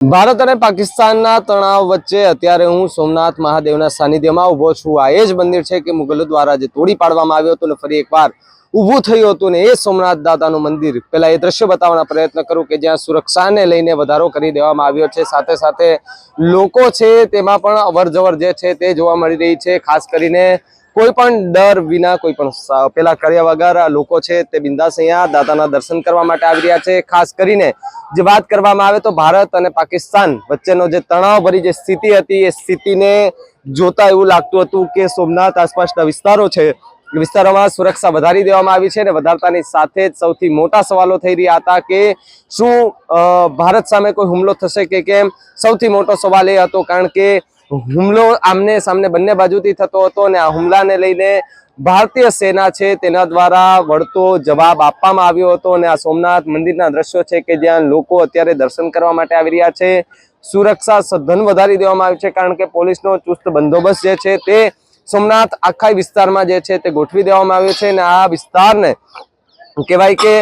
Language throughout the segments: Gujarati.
ભારત અને પાકિસ્તાનના તણાવ વચ્ચે અત્યારે હું સોમનાથ મહાદેવના સાનિધ્યમાં ઊભો છું। આ એ જ મંદિર છે કે મુગલો દ્વારા જે તોડી પાડવામાં આવ્યું હતું ને ફરી એકવાર ઊભું થયું હતું ને એ સોમનાથ દાદાનું મંદિર। પહેલા એ દ્રશ્ય બતાવવાનો પ્રયત્ન કરું કે જ્યાં સુરક્ષાને લઈને વધારો કરી દેવામાં આવ્યો છે, સાથે સાથે લોકો છે તેમાં પણ અવરજવર જે છે તે જોવા મળી રહી છે। ખાસ કરીને કોઈ પણ ડર વિના, કોઈ પણ પેલા કર્યા વગર લોકો છે તે બિંદાસ અહીંયા દાદાના દર્શન કરવા માટે આવી રહ્યા છે। ખાસ કરીને જે વાત કરવામાં આવે તો ભારત અને પાકિસ્તાન વચ્ચેનો જે તણાવભરી જે સ્થિતિ હતી એ સ્થિતિને જોતા એવું લાગતું હતું કે સોમનાથ આસપાસના વિસ્તારો છે વિસ્તારોમાં સુરક્ષા વધારી દેવામાં આવી છે અને વધારતાની સાથે જ સૌથી મોટા સવાલો થઈ રહ્યા હતા કે શું ભારત સામે કોઈ હુમલો થશે કે કેમ। સૌથી મોટો સવાલ એ હતો કારણ કે હુમલો આમને સામને બંને બાજુથી થતો હતો અને આ હુમલાને લઈને ભારતીય સેના છે તેના દ્વારા વળતો જવાબ આપવામાં આવ્યો હતો અને આ સોમનાથ મંદિરના દ્રશ્યો છે કે જ્યાં લોકો અત્યારે દર્શન કરવા માટે આવી રહ્યા છે। સુરક્ષા સઘન વધારી દેવામાં આવી છે કારણ કે પોલીસનો ચુસ્ત બંદોબસ્ત જે છે તે સોમનાથ આખા વિસ્તારમાં જે છે તે ગોઠવી દેવામાં આવ્યો છે અને આ વિસ્તારને કહેવાય કે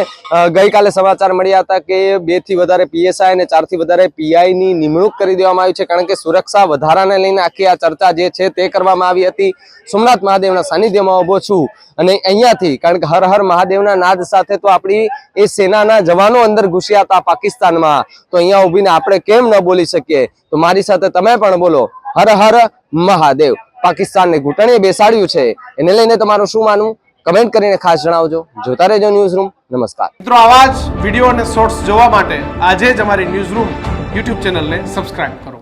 ગઈકાલે સમાચાર મળ્યા હતા કે 2 થી વધારે પીએસઆઈ અને 4 થી વધારે પીઆઈ ની નિમણૂક કરી દેવામાં આવી છે કારણ કે સુરક્ષા વધારાને લઈને આખી આ ચર્ચા જે છે તે કરવામાં આવી હતી। સોમનાથ મહાદેવના સાનિધ્યમાં ઊભો છું અને અહીંયાથી કારણ કે હર હર મહાદેવના નાદ સાથે તો આપણી એ સેનાના જવાનો અંદર ઘૂસ્યા હતા પાકિસ્તાનમાં, તો અહીંયા ઊભીને આપણે કેમ ન બોલી શકીએ। તો મારી સાથે તમે પણ બોલો, હર હર મહાદેવ। પાકિસ્તાનને ઘૂંટણીએ બેસાડ્યું છે, એને લઈને તમારું શું માનવું કમેન્ટ કરીને ખાસ જણાવજો। જોતા રહેજો ન્યૂઝ રૂમ। નમસ્કાર મિત્રો, આવા જ વિડીયો અને શોર્ટ્સ જોવા માટે આજે જ અમારી ન્યૂઝ રૂમ યુટ્યુબ ચેનલને સબસ્ક્રાઇબ કરો।